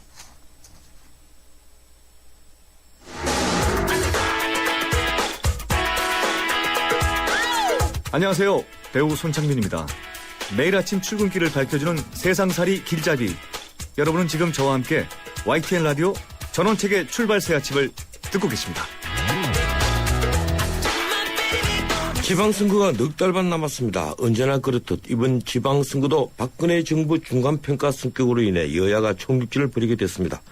안녕하세요. 배우 손창민입니다. 매일 아침 출근길을 밝혀주는 세상살이 길잡이. 여러분은 지금 저와 함께 YTN 라디오 전원책의 출발 새 아침을 듣고 계십니다. 지방선거가 넉 달 반 남았습니다. 언제나 그렇듯 이번 지방선거도 박근혜 정부 중간평가 성격으로 인해 여야가 총격전을 벌이게 됐습니다.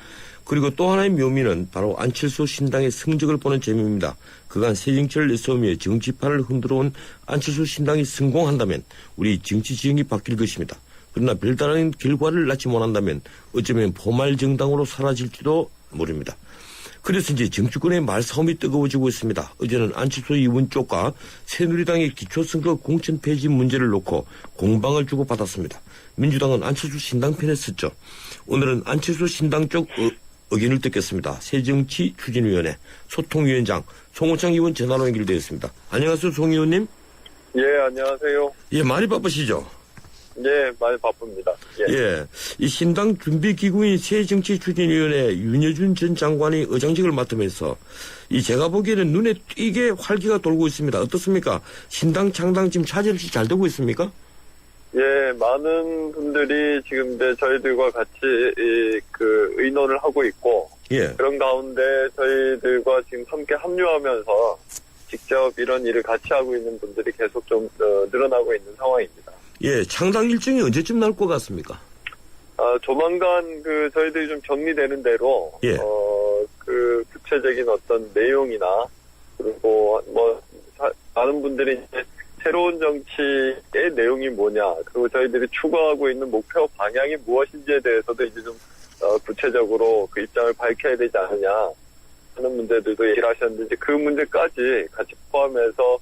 그리고 또 하나의 묘미는 바로 안철수 신당의 성적을 보는 재미입니다. 그간 새정치를 내세우며 정치판을 흔들어온 안철수 신당이 성공한다면 우리 정치 지형이 바뀔 것입니다. 그러나 별다른 결과를 낳지 못한다면 어쩌면 포말 정당으로 사라질지도 모릅니다. 그래서 이제 정치권의 말싸움이 뜨거워지고 있습니다. 어제는 안철수 의원 쪽과 새누리당의 기초선거 공천 폐지 문제를 놓고 공방을 주고받았습니다. 민주당은 안철수 신당 편에 섰죠. 오늘은 안철수 신당 쪽 의견을 듣겠습니다. 새정치추진위원회 소통위원장 송호창 의원 전화로 연결되어 있습니다. 안녕하세요, 송 의원님. 예, 안녕하세요. 예, 많이 바쁘시죠? 예, 많이 바쁩니다. 예. 이 신당 준비기구인 새정치추진위원회 윤여준 전 장관이 의장직을 맡으면서 제가 보기에는 눈에 띄게 활기가 돌고 있습니다. 어떻습니까? 신당 창당 지금 차질없이 잘 되고 있습니까? 예, 많은 분들이 지금 이제 저희들과 같이 의논을 하고 있고, 예. 그런 가운데 저희들과 지금 함께 합류하면서 직접 이런 일을 같이 하고 있는 분들이 계속 좀 늘어나고 있는 상황입니다. 예, 창당 일정이 언제쯤 나올 것 같습니까? 조만간 저희들이 좀 정리되는 대로, 예. 구체적인 어떤 내용이나, 그리고 많은 분들이 이제 새로운 정치의 내용이 뭐냐, 그리고 저희들이 추구하고 있는 목표 방향이 무엇인지에 대해서도 이제 좀 구체적으로 그 입장을 밝혀야 되지 않느냐 하는 문제들도 얘기를 하셨는데, 그 문제까지 같이 포함해서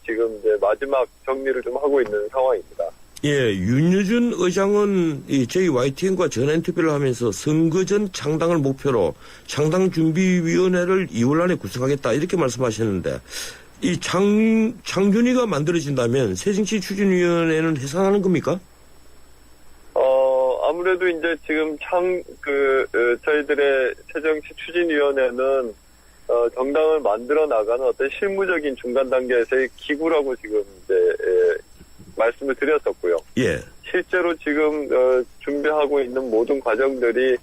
지금 이제 마지막 정리를 좀 하고 있는 상황입니다. 예, 윤여준 의장은 저희 YTN과 전화 인터뷰를 하면서 선거 전 창당을 목표로 창당준비위원회를 2월 안에 구성하겠다 이렇게 말씀하셨는데, 이 창준위가 만들어진다면 새정치추진위원회는 해산하는 겁니까? 아무래도 이제 지금 저희들의 새정치추진위원회는 정당을 만들어 나가는 어떤 실무적인 중간 단계에서의 기구라고 지금 이제 말씀을 드렸었고요. 예. 실제로 지금 준비하고 있는 모든 과정들이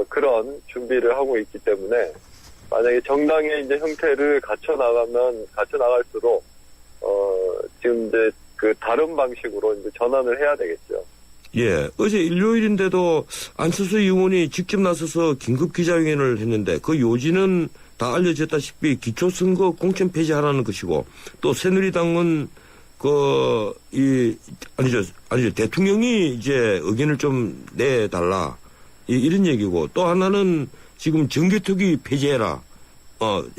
그런 준비를 하고 있기 때문에 만약에 정당의 이제 형태를 갖춰 나갈수록 지금 이제 다른 방식으로 이제 전환을 해야 되겠죠. 예, 어제 일요일인데도 안철수 의원이 직접 나서서 긴급 기자회견을 했는데 그 요지는 다 알려졌다시피 기초선거 공천 폐지하라는 것이고, 또 새누리당은 아니죠. 대통령이 이제 의견을 좀 내달라. 이런 얘기고, 또 하나는 지금 정개특위 폐지해라.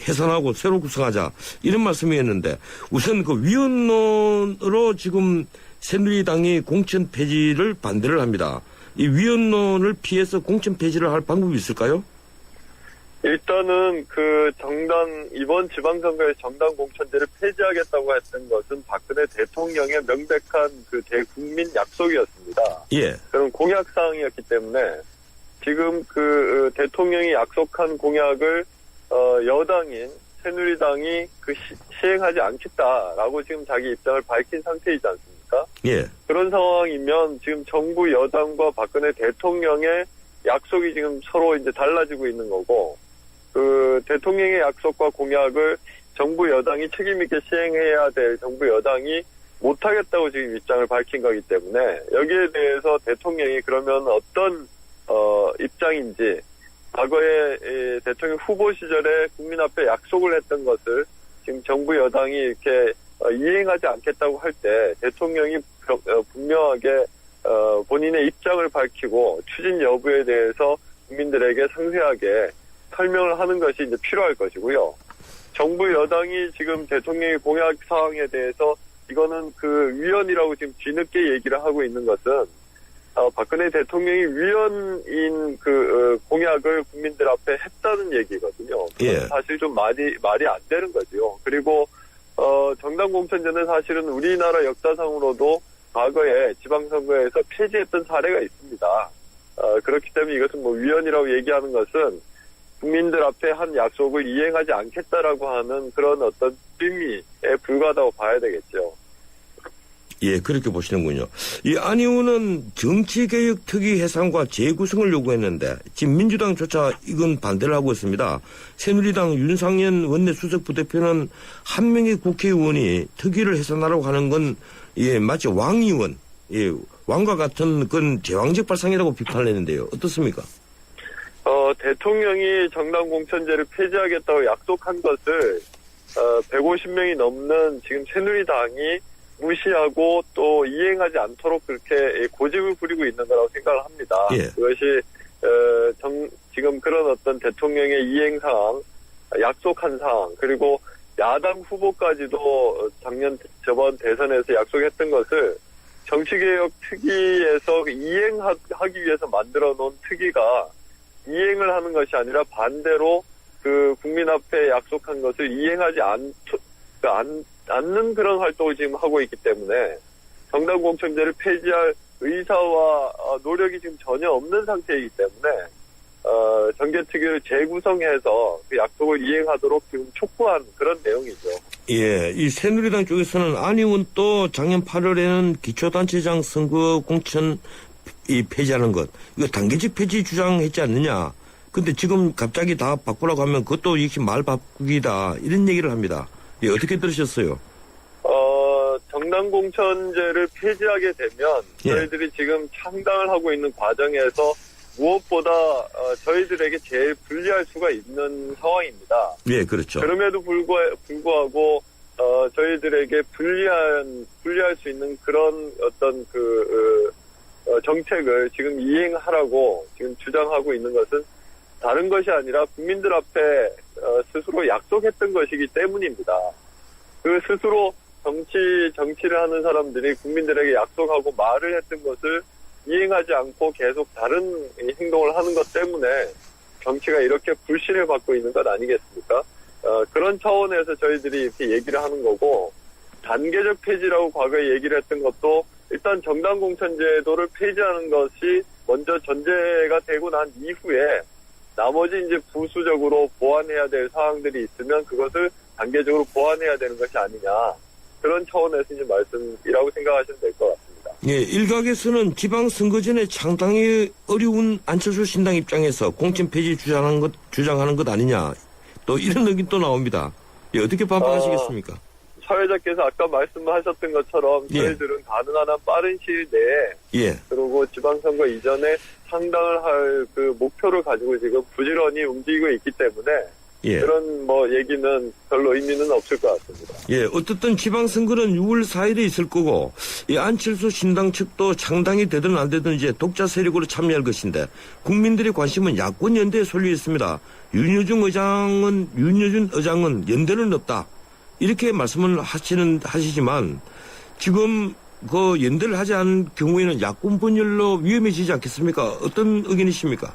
해산하고 새로 구성하자 이런 말씀이었는데 우선 그 위헌론으로 지금 새누리당이 공천 폐지를 반대를 합니다. 이 위헌론을 피해서 공천 폐지를 할 방법이 있을까요? 일단은 이번 지방선거에 정당 공천제를 폐지하겠다고 했던 것은 박근혜 대통령의 명백한 대국민 약속이었습니다. 예. 그런 공약사항이었기 때문에 지금 대통령이 약속한 공약을 여당인 새누리당이 시행하지 않겠다라고 지금 자기 입장을 밝힌 상태이지 않습니까? 예. 그런 상황이면 지금 정부 여당과 박근혜 대통령의 약속이 지금 서로 이제 달라지고 있는 거고, 대통령의 약속과 공약을 정부 여당이 책임있게 시행해야 될 정부 여당이 못하겠다고 지금 입장을 밝힌 거기 때문에 여기에 대해서 대통령이 그러면 어떤 입장인지, 과거에 대통령 후보 시절에 국민 앞에 약속을 했던 것을 지금 정부 여당이 이렇게 이행하지 않겠다고 할 때 대통령이 분명하게 본인의 입장을 밝히고 추진 여부에 대해서 국민들에게 상세하게 설명을 하는 것이 이제 필요할 것이고요. 정부 여당이 지금 대통령의 공약 사항에 대해서 이거는 위헌이라고 지금 뒤늦게 얘기를 하고 있는 것은 박근혜 대통령이 위헌인 공약을 국민들 앞에 했다는 얘기거든요. 예. 사실 좀 말이 안 되는 거죠. 그리고 정당 공천제는 사실은 우리나라 역사상으로도 과거에 지방선거에서 폐지했던 사례가 있습니다. 그렇기 때문에 이것은 위헌이라고 얘기하는 것은 국민들 앞에 한 약속을 이행하지 않겠다라고 하는 그런 어떤 의미에 불과하다고 봐야 되겠죠. 예, 그렇게 보시는군요. 이 안희훈은 정치개혁 특위 해산과 재구성을 요구했는데 지금 민주당조차 이건 반대를 하고 있습니다. 새누리당 윤상현 원내수석 부대표는 한 명의 국회의원이 특위를 해산하라고 하는 건 마치 왕의원, 왕과 같은 그런 제왕적 발상이라고 비판을 했는데요. 어떻습니까? 대통령이 정당 공천제를 폐지하겠다고 약속한 것을 150명이 넘는 지금 새누리당이 무시하고 또 이행하지 않도록 그렇게 고집을 부리고 있는 거라고 생각을 합니다. 예. 그것이 지금 그런 어떤 대통령의 이행 사항, 약속한 사항, 그리고 야당 후보까지도 저번 대선에서 약속했던 것을 정치개혁 특위에서 이행하기 위해서 만들어 놓은 특위가 이행을 하는 것이 아니라 반대로 국민 앞에 약속한 것을 이행하지 않는 그런 활동을 지금 하고 있기 때문에 정당 공천제를 폐지할 의사와 노력이 지금 전혀 없는 상태이기 때문에 정개특위를 재구성해서 그 약속을 이행하도록 지금 촉구한 그런 내용이죠. 예, 이 새누리당 쪽에서는 안희훈 또 작년 8월에는 기초단체장 선거 공천 폐지하는 것, 이거 단계적 폐지 주장했지 않느냐. 근데 지금 갑자기 다 바꾸라고 하면 그것도 역시 말 바꾸기다, 이런 얘기를 합니다. 예, 어떻게 들으셨어요? 정당 공천제를 폐지하게 되면 저희들이 지금 창당을 하고 있는 과정에서 무엇보다 저희들에게 제일 불리할 수가 있는 상황입니다. 예, 그렇죠. 그럼에도 불구하고 저희들에게 불리할 수 있는 그런 어떤 정책을 지금 이행하라고 지금 주장하고 있는 것은 다른 것이 아니라 국민들 앞에 스스로 약속했던 것이기 때문입니다. 스스로 정치를 하는 사람들이 국민들에게 약속하고 말을 했던 것을 이행하지 않고 계속 다른 행동을 하는 것 때문에 정치가 이렇게 불신을 받고 있는 것 아니겠습니까? 그런 차원에서 저희들이 이렇게 얘기를 하는 거고, 단계적 폐지라고 과거에 얘기를 했던 것도 일단 정당 공천제도를 폐지하는 것이 먼저 전제가 되고 난 이후에 나머지 이제 부수적으로 보완해야 될 사항들이 있으면 그것을 단계적으로 보완해야 되는 것이 아니냐. 그런 차원에서 이제 말씀이라고 생각하시면 될 것 같습니다. 예, 일각에서는 지방선거 전에 상당히 어려운 안철수 신당 입장에서 공천 폐지 주장하는 것 아니냐. 또 이런 의견 또 나옵니다. 예, 어떻게 반박하시겠습니까? 사회자께서 아까 말씀하셨던 것처럼 저희들은 가능한 한 빠른 시일 내에 그리고 지방선거 이전에 상당을 할 목표를 가지고 지금 부지런히 움직이고 있기 때문에 그런 얘기는 별로 의미는 없을 것 같습니다. 예, 어떻든 지방선거는 6월 4일에 있을 거고, 이 안철수 신당 측도 상당히 되든 안 되든 이제 독자 세력으로 참여할 것인데, 국민들의 관심은 야권 연대에 쏠려 있습니다. 윤여준 의장은 연대는 없다. 이렇게 말씀을 하시지만, 지금 그 연대를 하지 않은 경우에는 야권 분열로 위험해지지 않겠습니까? 어떤 의견이십니까?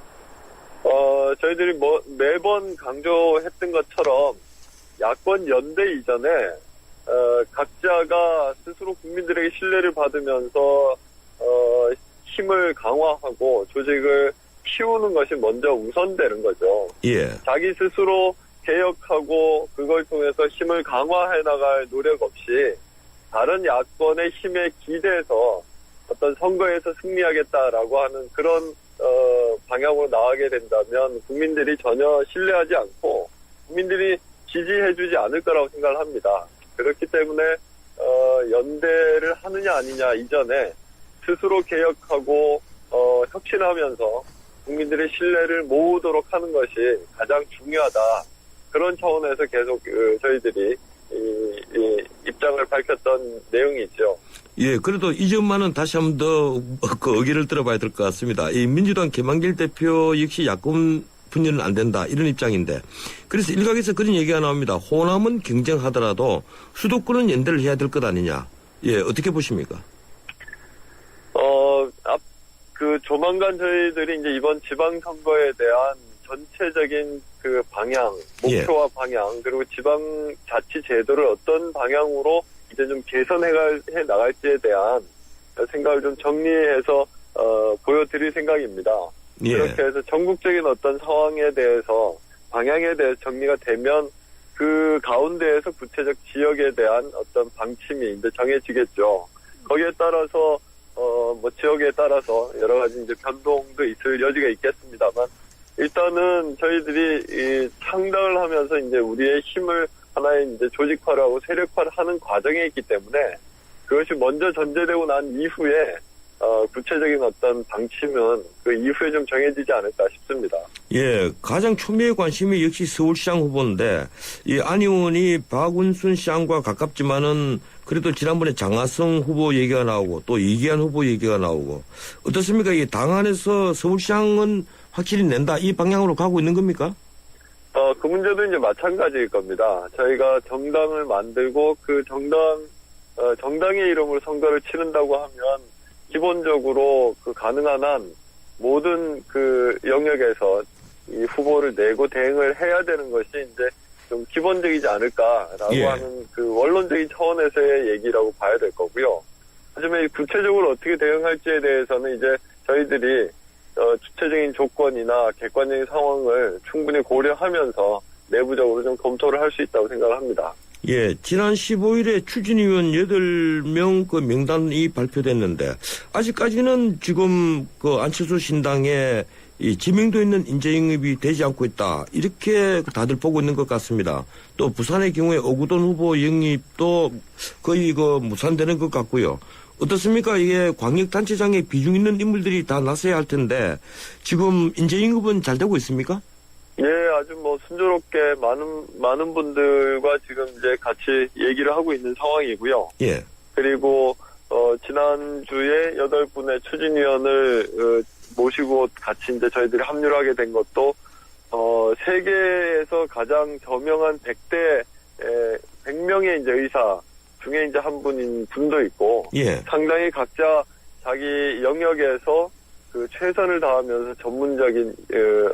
저희들이 매번 강조했던 것처럼 야권 연대 이전에 각자가 스스로 국민들에게 신뢰를 받으면서 힘을 강화하고 조직을 키우는 것이 먼저 우선되는 거죠. 예. 자기 스스로 개혁하고 그걸 통해서 힘을 강화해 나갈 노력 없이 다른 야권의 힘에 기대서 어떤 선거에서 승리하겠다라고 하는 그런 방향으로 나가게 된다면 국민들이 전혀 신뢰하지 않고 국민들이 지지해주지 않을 거라고 생각을 합니다. 그렇기 때문에 연대를 하느냐 아니냐 이전에 스스로 개혁하고 혁신하면서 국민들의 신뢰를 모으도록 하는 것이 가장 중요하다. 그런 차원에서 계속 저희들이 입장을 밝혔던 내용이죠. 예, 그래도 이 점만은 다시 한 번 더 그 의견을 들어봐야 될 것 같습니다. 이 민주당 김한길 대표 역시 야권 분열은 안 된다 이런 입장인데, 그래서 일각에서 그런 얘기가 나옵니다. 호남은 경쟁하더라도 수도권은 연대를 해야 될 것 아니냐. 예, 어떻게 보십니까? 조만간 저희들이 이제 이번 지방선거에 대한 전체적인 그 방향, 목표와 방향, 그리고 지방자치 제도를 어떤 방향으로 이제 좀 개선해 나갈지에 대한 생각을 좀 정리해서 보여드릴 생각입니다. 예. 그렇게 해서 전국적인 어떤 상황에 대해서 방향에 대해서 정리가 되면 그 가운데에서 구체적 지역에 대한 어떤 방침이 이제 정해지겠죠. 거기에 따라서 지역에 따라서 여러 가지 이제 변동도 있을 여지가 있겠습니다만, 일단은 저희들이 창당을 하면서 이제 우리의 힘을 하나의 이제 조직화하고 세력화를 하는 과정에 있기 때문에 그것이 먼저 전제되고 난 이후에 구체적인 어떤 방침은 그 이후에 좀 정해지지 않을까 싶습니다. 예, 가장 초미의 관심이 역시 서울시장 후보인데, 이 안 의원이 박운순 시장과 가깝지만은 그래도 지난번에 장하성 후보 얘기가 나오고 또 이기한 후보 얘기가 나오고, 어떻습니까? 이 당 안에서 서울시장은 확실히 낸다 이 방향으로 가고 있는 겁니까? 그 문제도 이제 마찬가지일 겁니다. 저희가 정당을 만들고 그 정당의 이름으로 선거를 치른다고 하면 기본적으로 그 가능한 한 모든 그 영역에서 이 후보를 내고 대응을 해야 되는 것이 이제 좀 기본적이지 않을까라고 하는 그 원론적인 차원에서의 얘기라고 봐야 될 거고요. 하지만 구체적으로 어떻게 대응할지에 대해서는 이제 저희들이 주체적인 조건이나 객관적인 상황을 충분히 고려하면서 내부적으로 좀 검토를 할 수 있다고 생각을 합니다. 예, 지난 15일에 추진위원 8명 그 명단이 발표됐는데, 아직까지는 지금 그 안철수 신당에 이 지명도 있는 인재 영입이 되지 않고 있다. 이렇게 다들 보고 있는 것 같습니다. 또 부산의 경우에 오구돈 후보 영입도 거의 무산되는 것 같고요. 어떻습니까? 이게 광역단체장에 비중 있는 인물들이 다 나서야 할 텐데, 지금 인재 영입은 잘 되고 있습니까? 예, 아주 순조롭게 많은 분들과 지금 이제 같이 얘기를 하고 있는 상황이고요. 예. 그리고, 지난주에 8분의 추진위원을 모시고 같이 이제 저희들이 합류를 하게 된 것도, 세계에서 가장 저명한 100명의 이제 의사 중에 이제 한 분도 있고, 예. 상당히 각자 자기 영역에서 그 최선을 다하면서 전문적인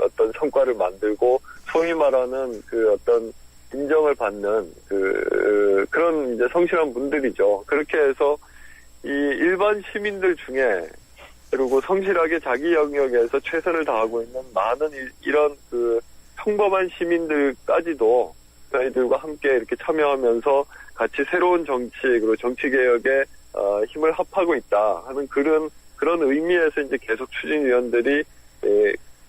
어떤 성과를 만들고 소위 말하는 그 어떤 인정을 받는 그런 이제 성실한 분들이죠. 그렇게 해서 이 일반 시민들 중에 그리고 성실하게 자기 영역에서 최선을 다하고 있는 많은 이런 그 평범한 시민들까지도 저희들과 함께 이렇게 참여하면서 같이 새로운 정치 그리고 정치 개혁에 힘을 합하고 있다 하는 그런 의미에서 이제 계속 추진위원들이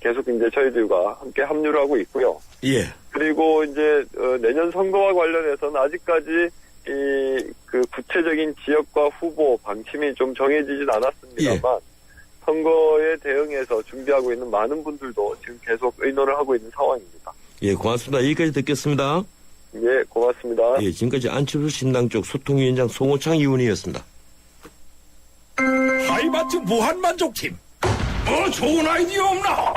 계속 이제 저희들과 함께 합류를 하고 있고요. 예. 그리고 이제 내년 선거와 관련해서는 아직까지 그 구체적인 지역과 후보 방침이 좀 정해지진 않았습니다만 선거에 대응해서 준비하고 있는 많은 분들도 지금 계속 의논을 하고 있는 상황입니다. 예, 고맙습니다. 여기까지 듣겠습니다. 예, 고맙습니다. 예, 지금까지 안철수 신당 쪽 소통위원장 송호창 의원이었습니다. 하이마트 무한만족팀 뭐 좋은 아이디어 없나?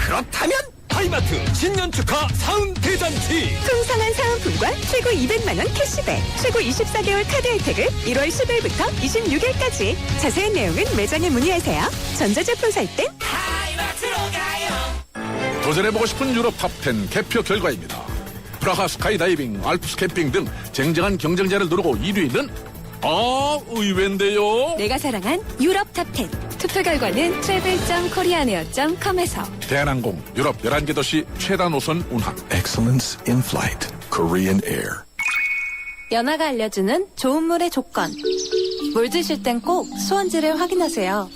그렇다면 하이마트 신년축하 사은 대잔치 풍성한 사은품과 최고 200만원 캐시백, 최고 24개월 카드 혜택을 1월 10일부터 26일까지. 자세한 내용은 매장에 문의하세요. 전자제품 살 땐 하이마트로 가요. 도전해보고 싶은 유럽 탑10 개표 결과입니다. 프라하 스카이다이빙, 알프스 캠핑 등 쟁쟁한 경쟁자를 누르고 1위는 의외인데요. 내가 사랑한 유럽 탑10. 투표 결과는 travel.koreanair.com에서 대한항공 유럽 11개 도시 최다 노선 운항. Excellence in flight. Korean Air. 연하가 알려주는 좋은 물의 조건. 물 드실 땐 꼭 수원지를 확인하세요.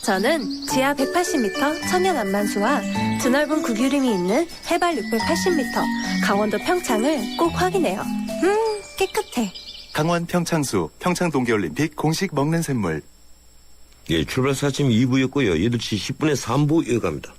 저는 지하 180m 천연 안만수와 드넓은 구규림이 있는 해발 680m 강원도 평창을 꼭 확인해요. 깨끗해. 강원 평창수 평창동계올림픽 공식 먹는 샘물. 예, 출발사 아침 2부였고요. 8시 10분에 3부 이어갑니다.